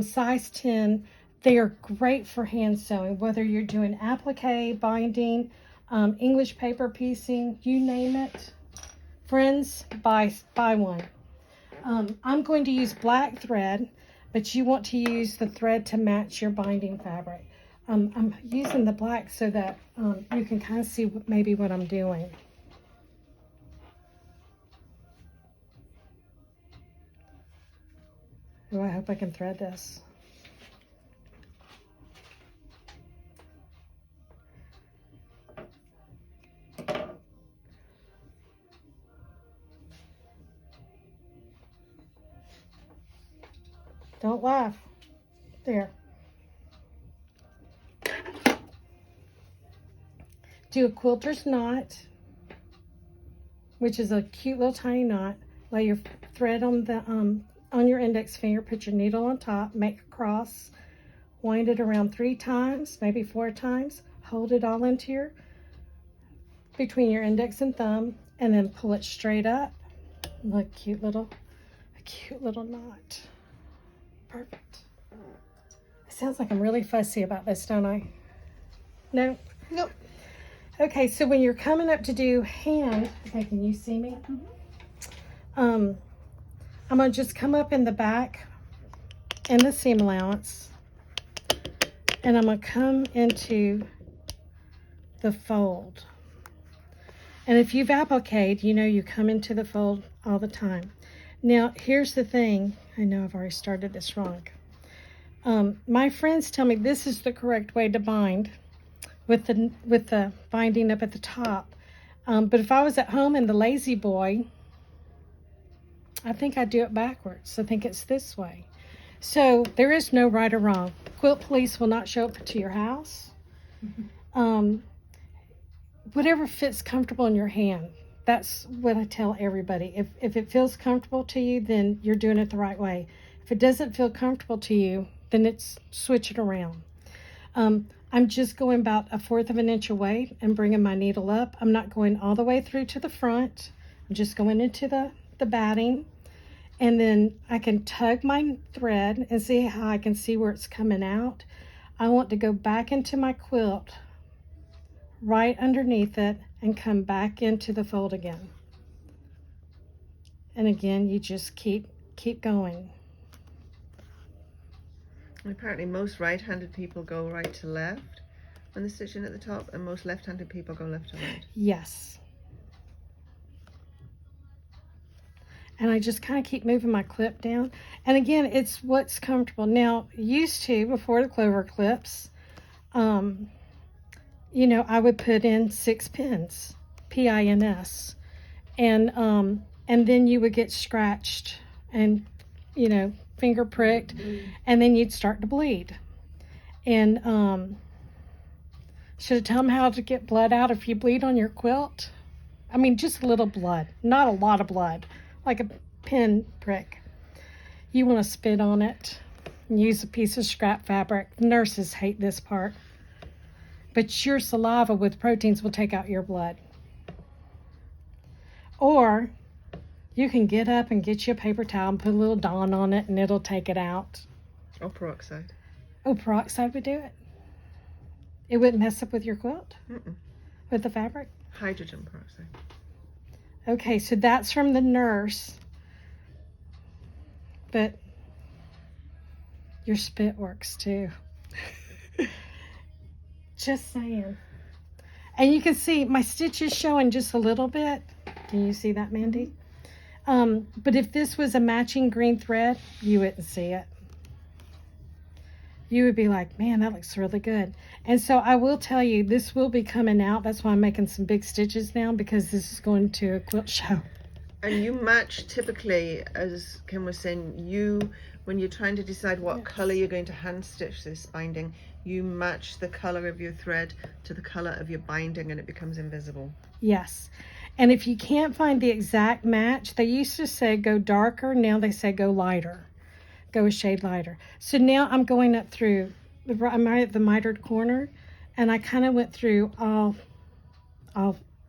size 10. They are great for hand sewing, whether you're doing applique, binding, English paper piecing, you name it. Friends, buy one. I'm going to use black thread, but you want to use the thread to match your binding fabric. I'm using the black so that you can kind of see maybe what I'm doing. Oh, I hope I can thread this. Don't laugh. There. Do a quilter's knot, which is a cute little tiny knot. Lay your thread on the on your index finger. Put your needle on top. Make a cross. Wind it around 3 times, maybe 4 times. Hold it all into your between your index and thumb, and then pull it straight up. Look, a cute little knot. Perfect. It sounds like I'm really fussy about this, don't I? No? Nope. Okay, so when you're coming up to do hand, okay, can you see me? I'm going to just come up in the back in the seam allowance, and I'm going to come into the fold. And if you've appliqued, you know you come into the fold all the time. Now, here's the thing. I know I've already started this wrong. My friends tell me this is the correct way to bind with the binding up at the top. But if I was at home in the lazy boy, I think I'd do it backwards. I think it's this way. So there is no right or wrong. Quilt police will not show up to your house. Whatever fits comfortable in your hand. That's what I tell everybody. If it feels comfortable to you, then you're doing it the right way. If it doesn't feel comfortable to you, then it's switch it around. I'm just going about 1/4 of an inch away and bringing my needle up. I'm not going all the way through to the front. I'm just going into the batting. And then I can tug my thread and see how I can see where it's coming out. I want to go back into my quilt right underneath it and come back into the fold again. And again, you just keep going. Apparently most right-handed people go right to left when they're stitching at the top, and most left-handed people go left to right. Yes. And I just kind of keep moving my clip down. And again, it's what's comfortable. Now, used to, before the clover clips, you know, I would put in 6 pins, P-I-N-S, and then you would get scratched and, you know, finger pricked, and then you'd start to bleed. And should I tell them how to get blood out if you bleed on your quilt? I mean, just a little blood, not a lot of blood, like a pin prick. You want to spit on it and use a piece of scrap fabric. Nurses hate this part. But your saliva with proteins will take out your blood. Or you can get up and get you a paper towel and put a little Dawn on it and it'll take it out. Or peroxide. Oh, peroxide would do it. It wouldn't mess up with your quilt? Mm-mm. With the fabric? Hydrogen peroxide. Okay, so that's from the nurse. But your spit works too. Just saying. And you can see my stitch is showing just a little bit. Can you see that, Mandy? But if this was a matching green thread, you wouldn't see it. You would be like, man, that looks really good. And so I will tell you, this will be coming out. That's why I'm making some big stitches now, because this is going to a quilt show. And you match typically, as Kim was saying, when you're trying to decide what color you're going to hand stitch this binding, you match the color of your thread to the color of your binding, and it becomes invisible. Yes. And if you can't find the exact match, they used to say go darker. Now they say go lighter. Go a shade lighter. So now I'm going up through, I'm right at the mitered corner, and I kind of went through all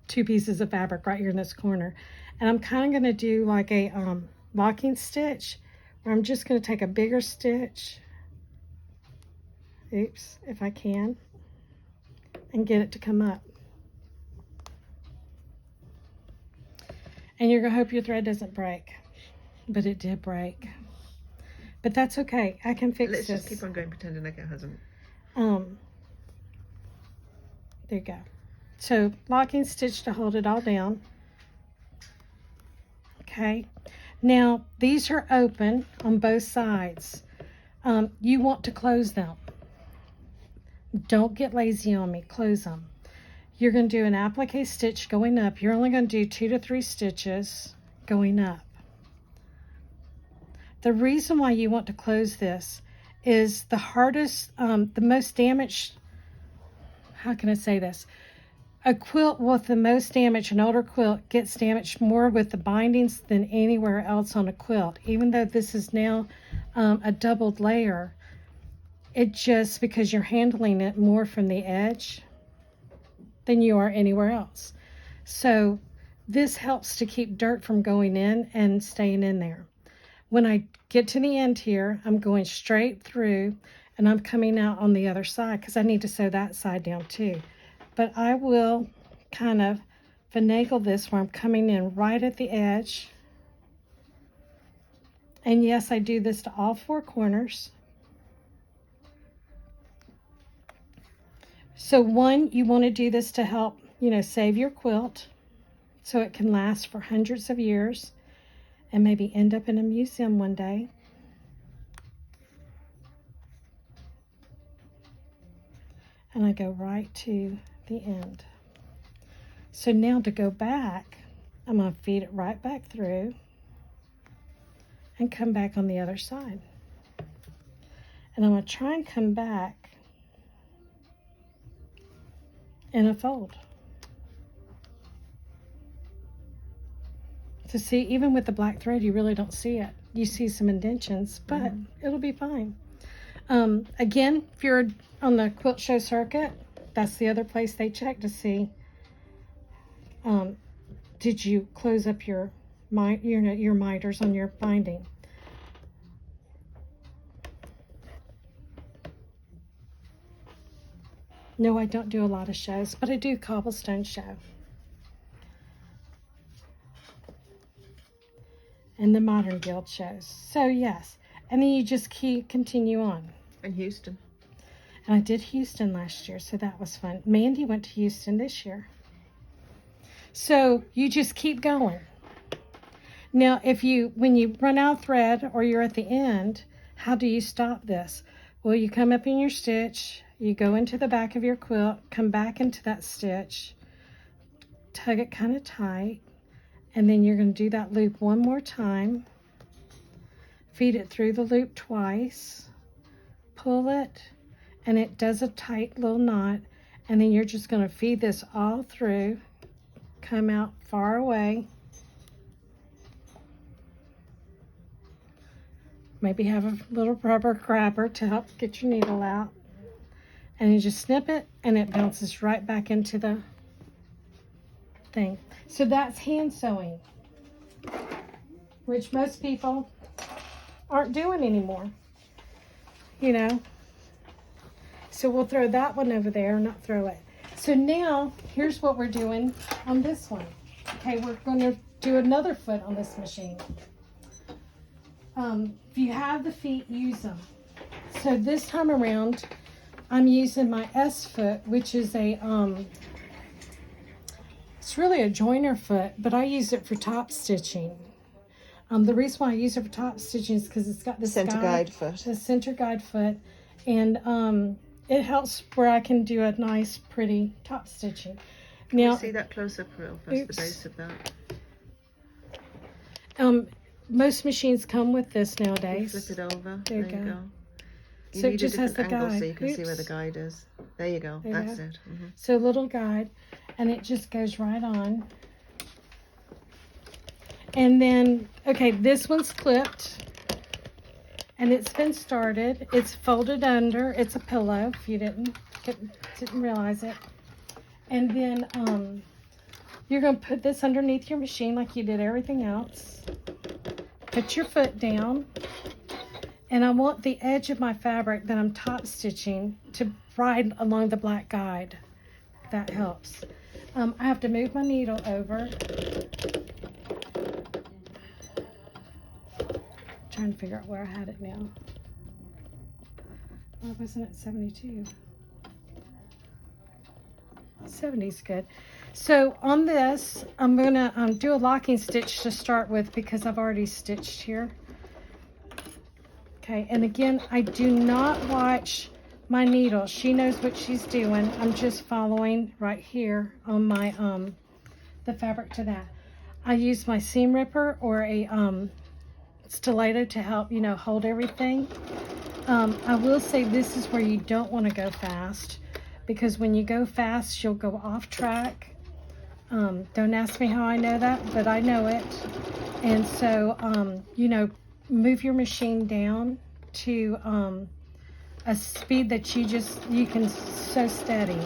2 pieces of fabric right here in this corner. And I'm kind of going to do like a locking stitch, where I'm just going to take a bigger stitch, oops, if I can, and get it to come up. And you're going to hope your thread doesn't break. But it did break. But that's okay. I can fix Let's this. just keep on going, pretending like it hasn't. There you go. So locking stitch to hold it all down. Okay. Now these are open on both sides. You want to close them. Don't get lazy on me. Close them. You're going to do an applique stitch going up. You're only going to do 2 to 3 stitches going up. The reason why you want to close this is the hardest, the most damaged, how can I say this? A quilt with the most damage, an older quilt, gets damaged more with the bindings than anywhere else on a quilt. Even though this is now a doubled layer, it just, because you're handling it more from the edge than you are anywhere else. So this helps to keep dirt from going in and staying in there. When I get to the end here, I'm going straight through, and I'm coming out on the other side because I need to sew that side down too. But I will kind of finagle this where I'm coming in right at the edge. And yes, I do this to all 4 corners. So one, you want to do this to help, save your quilt so it can last for hundreds of years and maybe end up in a museum one day. And I go right to the end. So now to go back, I'm going to feed it right back through and come back on the other side. And I'm going to try and come back in a fold. So see, even with the black thread, you really don't see it. You see some indentions, but it'll be fine. Again, if you're on the quilt show circuit, that's the other place they check to see, did you close up your miters on your binding. No, I don't do a lot of shows, but I do cobblestone show. And the Modern Guild shows. So yes, and then you just continue on. And Houston. And I did Houston last year, so that was fun. Mandy went to Houston this year. So you just keep going. Now, when you run out of thread or you're at the end, how do you stop this? Well, you come up in your stitch, you go into the back of your quilt, come back into that stitch, tug it kind of tight, and then you're going to do that loop one more time, feed it through the loop twice, pull it, and it does a tight little knot, and then you're just going to feed this all through, come out far away, maybe have a little rubber grabber to help get your needle out, and you just snip it and it bounces right back into the thing. So that's hand sewing, which most people aren't doing anymore, So we'll throw that one over there, not throw it. So now, here's what we're doing on this one. Okay, we're going to do another foot on this machine. If you have the feet, use them. So this time around, I'm using my S foot, which is a, it's really a joiner foot, but I use it for top stitching. The reason why I use it for top stitching is because it's got the Center guide foot. The center guide foot, and it helps where I can do a nice, pretty top stitching. Now, See that close up real first, the base of that. Most machines come with this nowadays. Flip it over. There you go. You So it need just a has different the angle guide. so you can see where Oops. the guide is. There you go. There you That's go. it. Mhm. So little guide, and it just goes right on. And then, okay, this one's clipped, and it's been started. It's folded under. It's a pillow, if you didn't realize it. And then you're going to put this underneath your machine like you did everything else. Put your foot down. And I want the edge of my fabric that I'm top stitching to ride along the black guide. That helps. I have to move my needle over. Trying to figure out where I had it now. Oh, wasn't it 72? 70's good. So on this, I'm gonna do a locking stitch to start with because I've already stitched here. Okay, and again, I do not watch my needle. She knows what she's doing. I'm just following right here on my the fabric to that. I use my seam ripper or a stiletto to help, you know, hold everything. I will say this is where you don't want to go fast, because when you go fast, you'll go off track. Don't ask me how I know that, but I know it. And so, you know, move your machine down to a speed that you can sew steady.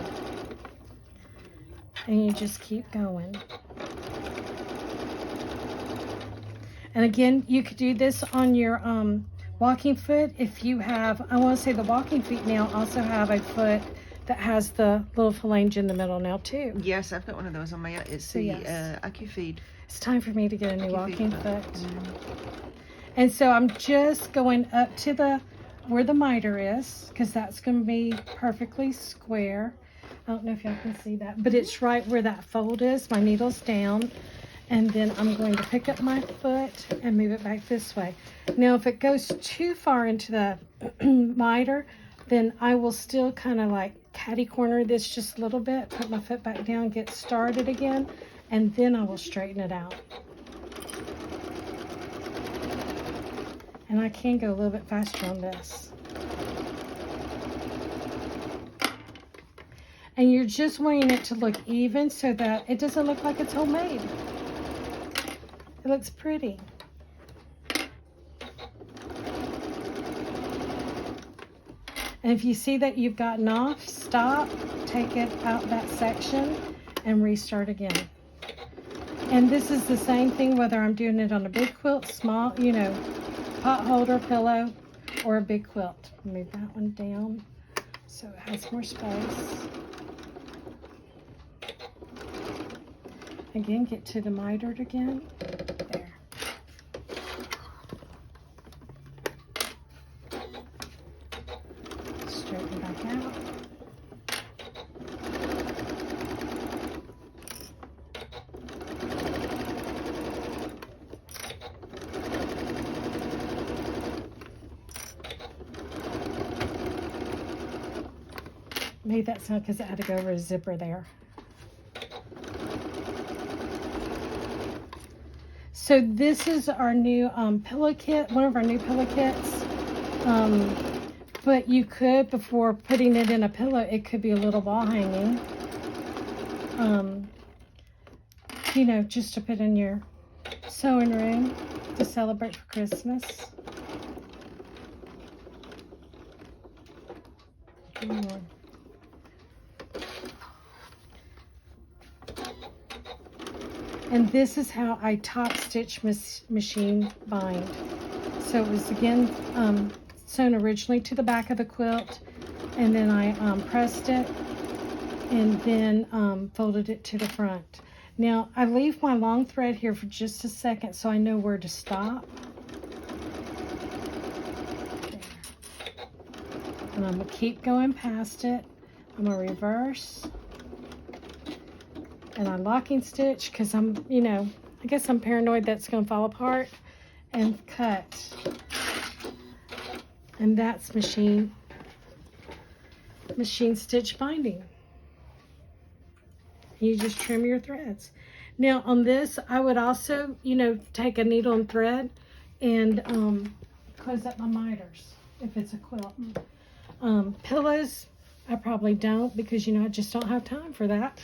And you just keep going. And again, you could do this on your walking foot if you have, I want to say the walking feet now also have a foot that has the little phalange in the middle now too. Yes, I've got one of those on my, it's So the yes. AccuFeed. It's time for me to get a new walking foot. Mm. And so I'm just going up to where the miter is, because that's going to be perfectly square. I don't know if y'all can see that, but it's right where that fold is. My needle's down. And then I'm going to pick up my foot and move it back this way. Now, if it goes too far into the miter, then I will still kind of like catty corner this just a little bit, put my foot back down, get started again, and then I will straighten it out. And I can go a little bit faster on this. And you're just wanting it to look even so that it doesn't look like it's homemade. It looks pretty. And if you see that you've gotten off, stop, take it out that section, and restart again. And this is the same thing whether I'm doing it on a big quilt, small, you know, pot holder, pillow, or a big quilt. Move that one down so it has more space. Again, get to the mitered again. There. Straighten back out. Made that sound because it had to go over a zipper there. So this is our new pillow kit, one of our new pillow kits. But you could, before putting it in a pillow, it could be a little wall hanging. You know, just to put in your sewing room to celebrate for Christmas. And this is how I top stitch machine bind. So it was again sewn originally to the back of the quilt, and then I pressed it and then folded it to the front. Now I leave my long thread here for just a second so I know where to stop. There. And I'm going to keep going past it. I'm going to reverse. And I locking stitch because I'm, you know, I guess I'm paranoid that's going to fall apart. And cut. And that's machine stitch binding. You just trim your threads. Now on this, I would also, you know, take a needle and thread and close up my miters if it's a quilt. Pillows, I probably don't because, you know, I just don't have time for that.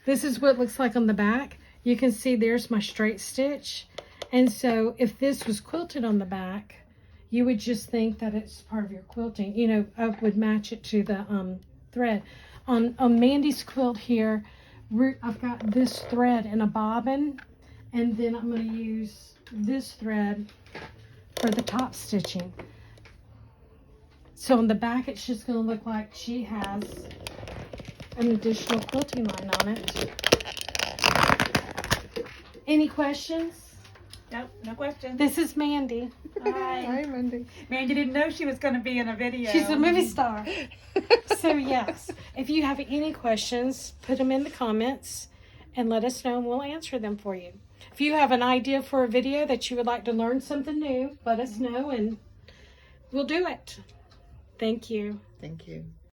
This is what it looks like on the back. You can see there's my straight stitch. And so if this was quilted on the back, you would just think that it's part of your quilting. You know, I would match it to the thread. On Mandy's quilt here, I've got this thread in a bobbin, and then I'm going to use this thread for the top stitching. So on the back, it's just going to look like she has an additional quilting line on it. Any questions? Nope, no questions. This is Mandy. Hi. Hi, Mandy. Mandy didn't know she was going to be in a video. She's a movie star. So yes, if you have any questions, put them in the comments and let us know and we'll answer them for you. If you have an idea for a video that you would like to learn something new, let us know and we'll do it. Thank you. Thank you.